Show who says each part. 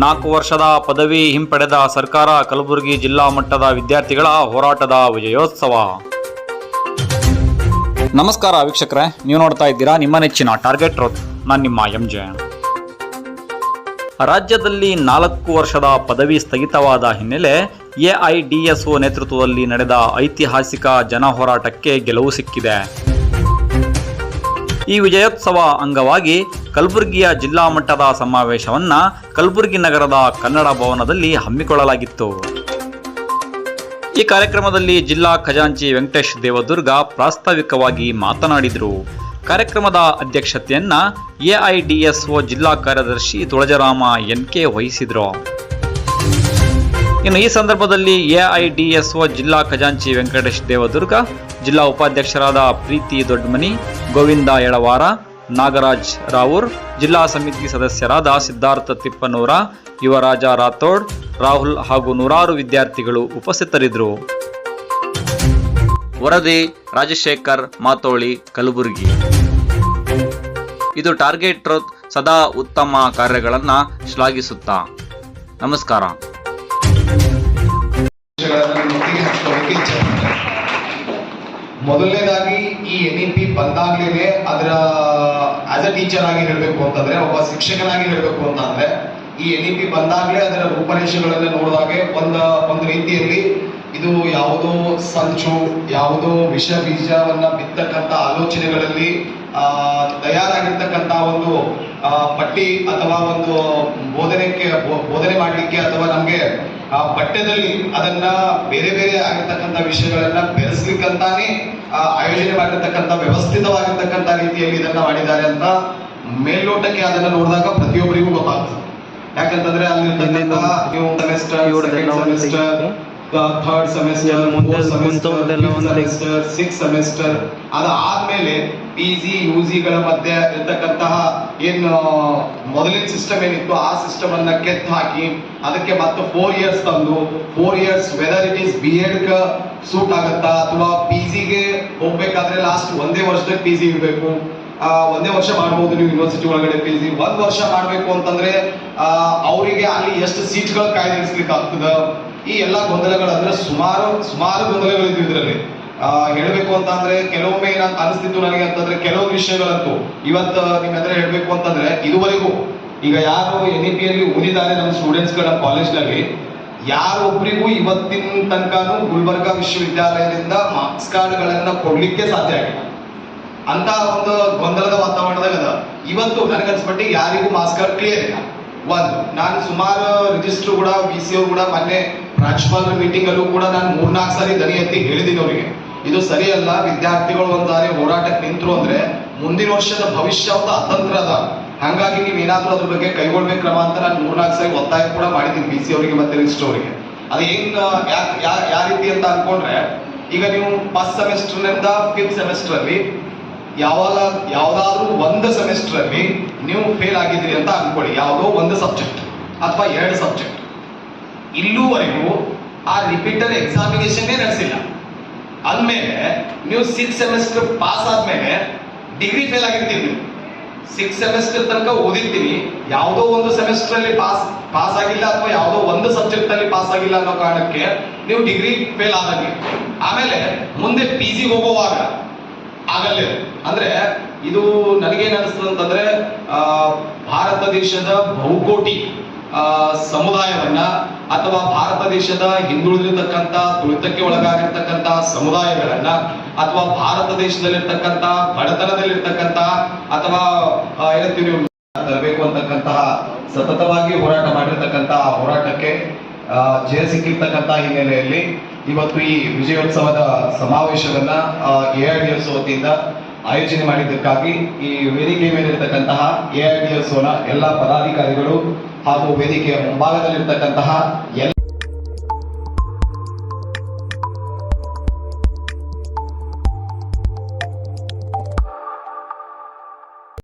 Speaker 1: 4 ವರ್ಷದ ಪದವಿ ಹಿಂಪಡೆದ ಸರ್ಕಾರ ಕಲಬುರಗಿ ಜಿಲ್ಲಾ ಮಟ್ಟದ ವಿದ್ಯಾರ್ಥಿಗಳ ಹೋರಾಟದ ವಿಜಯೋತ್ಸವ. ನಮಸ್ಕಾರ ವೀಕ್ಷಕರೇ, ನೀವು ನೋಡ್ತಾ ಇದ್ದೀರಾ ನಿಮ್ಮ ನೆಚ್ಚಿನ ಟಾರ್ಗೆಟ್ ಟ್ರೂತ್. ನಾನು ನಿಮ್ಮ ಎಂಜೆ. ರಾಜ್ಯದಲ್ಲಿ 4 ವರ್ಷದ ಪದವಿ ಸ್ಥಗಿತವಾದ ಹಿನ್ನೆಲೆ ಎಐಡಿಎಸ್ಒ ನೇತೃತ್ವದಲ್ಲಿ ನಡೆದ ಐತಿಹಾಸಿಕ ಜನ ಹೋರಾಟಕ್ಕೆ ಗೆಲುವು ಸಿಕ್ಕಿದೆ. ಈ ವಿಜಯೋತ್ಸವ ಅಂಗವಾಗಿ ಕಲಬುರಗಿಯ ಜಿಲ್ಲಾ ಮಟ್ಟದ ಸಮಾವೇಶವನ್ನು ಕಲಬುರಗಿ ನಗರದ ಕನ್ನಡ ಭವನದಲ್ಲಿ ಹಮ್ಮಿಕೊಳ್ಳಲಾಗಿತ್ತು. ಈ ಕಾರ್ಯಕ್ರಮದಲ್ಲಿ ಜಿಲ್ಲಾ ಖಜಾಂಚಿ ವೆಂಕಟೇಶ್ ದೇವದುರ್ಗ ಪ್ರಾಸ್ತಾವಿಕವಾಗಿ ಮಾತನಾಡಿದರು. ಕಾರ್ಯಕ್ರಮದ ಅಧ್ಯಕ್ಷತೆಯನ್ನ ಎಐಡಿಎಸ್ಒ ಜಿಲ್ಲಾ ಕಾರ್ಯದರ್ಶಿ ತುಳಜರಾಮ ಎನ್ಕೆ ವಹಿಸಿದರು. ಇನ್ನು ಈ ಸಂದರ್ಭದಲ್ಲಿ ಎಐಡಿಎಸ್ಒ ಜಿಲ್ಲಾ ಖಜಾಂಚಿ ವೆಂಕಟೇಶ್ ದೇವದುರ್ಗ, ಜಿಲ್ಲಾ ಉಪಾಧ್ಯಕ್ಷರಾದ ಪ್ರೀತಿ ದೊಡ್ಡಮನಿ, ಗೋವಿಂದ ಯಳವಾರ, ನಾಗರಾಜ್ ರಾವೂರ್, ಜಿಲ್ಲಾ ಸಮಿತಿ ಸದಸ್ಯರಾದ ಸಿದ್ಧಾರ್ಥ ತಿಪ್ಪನೂರ, ಯುವರಾಜ ರಾಥೋಡ್, ರಾಹುಲ್ ಹಾಗೂ ನೂರಾರು ವಿದ್ಯಾರ್ಥಿಗಳು ಉಪಸ್ಥಿತರಿದ್ದರು. ವರದಿ ರಾಜಶೇಖರ್ ಮಾತೋಳಿ, ಕಲಬುರಗಿ. ಇದು ಟಾರ್ಗೆಟ್ ಟ್ರೂತ್. ಸದಾ ಉತ್ತಮ ಕಾರ್ಯಗಳನ್ನು ಶ್ಲಾಘಿಸುತ್ತಾ ನಮಸ್ಕಾರ.
Speaker 2: ಮೊದಲನೇದಾಗಿ ಈ NEP ಬಂದಾಗ್ಲೇನೆ ಅದರ ಆಸ್ ಅ ಟೀಚರ್ ಆಗಿ ಹೇಳಬೇಕು ಅಂತಂದ್ರೆ, ಒಬ್ಬ ಶಿಕ್ಷಕನಾಗಿ ಹೇಳಬೇಕು ಅಂತಂದ್ರೆ, ಈ NEP ಬಂದಾಗ್ಲೇ ಅದರ ರೂಪರೇಷೆಗಳನ್ನ ನೋಡಿದಾಗೆ ಒಂದು ರೀತಿಯಲ್ಲಿ ಇದು ಯಾವುದೋ ಸಂಚು, ಯಾವುದೋ ವಿಷ ಬೀಜವನ್ನ ಬಿತ್ತಕ್ಕಂತ ಆಲೋಚನೆಗಳಲ್ಲಿ ತಯಾರಾಗಿರ್ತಕ್ಕಂತ ಒಂದು ಪಟ್ಟಿ ಅಥವಾ ಒಂದು ಬೋಧನೆ ಮಾಡಲಿಕ್ಕೆ ಅಥವಾ ನಮ್ಗೆ ಪಠ್ಯದಲ್ಲಿ ಅದನ್ನ ಬೇರೆ ಬೇರೆ ಆಗಿರ್ತಕ್ಕಂಥ ವಿಷಯಗಳನ್ನ ಬೆರೆಸ್ಲಿಕ್ಕಂತಾನೆ ಆಯೋಜನೆ ಮಾಡಿರ್ತಕ್ಕಂಥ ವ್ಯವಸ್ಥಿತವಾಗಿರ್ತಕ್ಕಂಥ ರೀತಿಯಲ್ಲಿ ಇದನ್ನ ಮಾಡಿದ್ದಾರೆ ಅಂತ ಮೇಲ್ನೋಟಕ್ಕೆ ಅದನ್ನ ನೋಡಿದಾಗ ಪ್ರತಿಯೊಬ್ಬರಿಗೂ ಗೊತ್ತಾಗ್ತದೆ. ಯಾಕಂತಂದ್ರೆ ಅಲ್ಲಿ ಥರ್ಡ್ ಸೆಮಿಸ್ಟರ್, ಸಿಕ್ಸ್ ಸೆಮಿಸ್ಟರ್ ಅದಾದ್ಮೇಲೆ PG UG ಗಳ ಮಧ್ಯೆ ಇರ್ತಕ್ಕಂತಹ ಏನು ಮೊದಲಿನ ಸಿಸ್ಟಮ್ ಏನಿತ್ತು ಆ ಸಿಸ್ಟಮ್ ಅನ್ನ ಕೆತ್ತು ಹಾಕಿ ಅದಕ್ಕೆ ಮತ್ತೆ 4 years ತಂದು 4 years whether it is B.Ed suit ಆಗತ್ತಾ ಅಥವಾ PG ಗೆ ಹೋಗ್ಬೇಕಾದ್ರೆ ಲಾಸ್ಟ್ ಒಂದೇ ವರ್ಷದಲ್ಲಿ PG ಇರಬೇಕು. ಒಂದೇ ವರ್ಷ ಮಾಡಬಹುದು ನೀವು ಯೂನಿವರ್ಸಿಟಿ ಒಳಗಡೆ PG. 1 ವರ್ಷ ಮಾಡ್ಬೇಕು ಅಂತಂದ್ರೆ ಅವರಿಗೆ ಅಲ್ಲಿ ಎಷ್ಟು ಸೀಟ್ಗಳು ಕಾಯ್ದಿರಿಸ್ಲಿಕ್ಕೆ ಆಗ್ತದ. ಈ ಎಲ್ಲಾ ಗೊಂದಲಗಳು ಅಂದ್ರೆ ಸುಮಾರು ಗೊಂದಲಗಳಿದ್ವು ಇದರಲ್ಲಿ. ಹೇಳ್ಬೇಕು ಅಂತ ಅಂದ್ರೆ ಕೆಲವೊಮ್ಮೆ ಅನಿಸ್ತಿತ್ತು ನನಗೆ ಅಂತಂದ್ರೆ ಕೆಲವೊಂದು ವಿಷಯಗಳಂತೂ ಇವತ್ತು ನಿಮ್ ಎದುರು ಹೇಳ್ಬೇಕು ಅಂತಂದ್ರೆ ಇದುವರೆಗೂ ಈಗ ಯಾರು NEP ಯಲ್ಲಿ ಓದಿದ್ದಾರೆ ನಮ್ಮ ಸ್ಟೂಡೆಂಟ್ಸ್ ಗಳ ಕಾಲೇಜ್ ನಲ್ಲಿ ಯಾರೊಬ್ಬರಿಗೂ ಇವತ್ತಿನ ತನಕನೂ ಗುಲ್ಬರ್ಗಾ ವಿಶ್ವವಿದ್ಯಾಲಯದಿಂದ ಮಾರ್ಕ್ಸ್ ಕಾರ್ಡ್ ಗಳನ್ನ ಕೊಡ್ಲಿಕ್ಕೆ ಸಾಧ್ಯ ಆಗಿಲ್ಲ ಅಂತ ಒಂದು ಗೊಂದಲದ ವಾತಾವರಣದಾಗ ಇವತ್ತು ನನಗನ್ಸ್ಬಿಟ್ಟು ಯಾರಿಗೂ ಮಾರ್ಕ್ಸ್ ಕಾರ್ಡ್ ಕ್ಲಿಯರ್ ಇಲ್ಲ. ನಾನು ಸುಮಾರು ರಿಜಿಸ್ಟರ್ ಕೂಡ VC ಅವ್ರು ಕೂಡ ಮೊನ್ನೆ ಪ್ರಾಂಶುಪಾಲರ ಮೀಟಿಂಗ್ ಅಲ್ಲೂ ಕೂಡ ನಾನು 3-4 ಸಾರಿ ದನಿ ಎತ್ತಿ ಹೇಳಿದ್ದೀನಿ ಅವರಿಗೆ, ಇದು ಸರಿಯಲ್ಲ. ವಿದ್ಯಾರ್ಥಿಗಳು ಒಂದು ದಾರಿ ಹೋರಾಟಕ್ಕೆ ನಿಂತರು ಅಂದ್ರೆ ಮುಂದಿನ ವರ್ಷದ ಭವಿಷ್ಯ ಒಂದು ಅತಂತ್ರ ಅದ. ಹಾಗಾಗಿ ನೀವು ಏನಾದ್ರೂ ಅದ್ರ ಬಗ್ಗೆ ಕೈಗೊಳ್ಬೇಕು ಕ್ರಮ ಅಂತ ನಾನು 3-4 ಸಾರಿ ಒತ್ತಾಯ ಕೂಡ ಮಾಡಿದ್ದೀನಿ VC ಅವರಿಗೆ ಮತ್ತೆ ರಿಜಿಸ್ಟರ್ ಅವರಿಗೆ. ಅದು ಹೆಂಗ್ ಯಾವ ರೀತಿ ಅಂತ ಅನ್ಕೊಂಡ್ರೆ, ಈಗ ನೀವು ಫಸ್ಟ್ ಸೆಮಿಸ್ಟರ್ ನಿಂದ 5th ಸೆಮಿಸ್ಟರ್ ಅಲ್ಲಿ ಯಾವ್ದಾದ್ರೂ ಒಂದು ಸೆಮಿಸ್ಟರ್ ಅಲ್ಲಿ ನೀವು ಫೇಲ್ ಆಗಿದ್ರಿ ಅಂತ ಅನ್ಕೊಳ್ಳಿ, ಯಾವುದೋ ಒಂದು ಸಬ್ಜೆಕ್ಟ್ ಅಥವಾ 2 ಸಬ್ಜೆಕ್ಟ್, ಇಲ್ಲೂವರೆಗೂ ಆ ರಿಪೀಟರ್ ಎಕ್ಸಾಮಿನೇಷನ್ ನಡೆಸಿಲ್ಲ. ಅಂದ್ಮೇಲೆ ನೀವು 6th ಸೆಮಿಸ್ಟರ್ ಪಾಸ್ ಆದ್ಮೇಲೆ ಡಿಗ್ರಿ ಫೇಲ್ ಆಗಿರ್ತೀವಿ. ನೀವು 6th ಸೆಮಿಸ್ಟರ್ ತನಕ ಓದಿರ್ತೀವಿ, ಯಾವುದೋ ಒಂದು ಸೆಮಿಸ್ಟರ್ ಅಲ್ಲಿ ಪಾಸ್ ಆಗಿಲ್ಲ ಅಥವಾ ಯಾವುದೋ ಒಂದು ಸಬ್ಜೆಕ್ಟ್ ಅಲ್ಲಿ ಪಾಸ್ ಆಗಿಲ್ಲ ಅನ್ನೋ ಕಾರಣಕ್ಕೆ ನೀವು ಡಿಗ್ರಿ ಫೇಲ್ ಆದಂಗೆ. ಆಮೇಲೆ ಮುಂದೆ PG ಹೋಗುವಾಗ ಆಗಲ್ಲ. ಅಂದ್ರೆ ಇದು ನನಗೇನ್ ಅನಿಸ್ತದೆ ಅಂತಂದ್ರೆ ಭಾರತ ದೇಶದ ಬಹುಕೋಟಿ ಸಮುದಾಯವನ್ನ ಅಥವಾ ಭಾರತ ದೇಶದ ಹಿಂದುಳಿದಿರ್ತಕ್ಕಂಥ ತುಳಿತಕ್ಕೆ ಒಳಗಾಗಿರ್ತಕ್ಕಂಥ ಸಮುದಾಯಗಳನ್ನ ಅಥವಾ ಭಾರತ ದೇಶದಲ್ಲಿರ್ತಕ್ಕಂಥ ಬಡತನದಲ್ಲಿರ್ತಕ್ಕಂಥ ಅಥವಾ ಹೇಳ್ತೀವಿ ತರಬೇಕು ಅಂತಕ್ಕಂತಹ ಸತತವಾಗಿ ಹೋರಾಟ ಮಾಡಿರ್ತಕ್ಕಂತಹ ಹೋರಾಟಕ್ಕೆ ಜಯ ಸಿಕ್ಕಿರ್ತಕ್ಕಂಥ ಹಿನ್ನೆಲೆಯಲ್ಲಿ ಇವತ್ತು ಈ ವಿಜಯೋತ್ಸವದ ಸಮಾವೇಶವನ್ನ ಎಐಡಿಎಸ್ಒ ವತಿಯಿಂದ ಆಯೋಜನೆ ಮಾಡಿದ್ದಕ್ಕಾಗಿ ಈ ವೇದಿಕೆ ಮೇಲಿರ್ತಕ್ಕಂತಹ ಎಐಡಿಎಸ್ಒನ ಎಲ್ಲ ಪದಾಧಿಕಾರಿಗಳು ಹಾಗೂ ವೇದಿಕೆಯ ಮುಂಭಾಗದಲ್ಲಿರ್ತಕ್ಕಂತಹ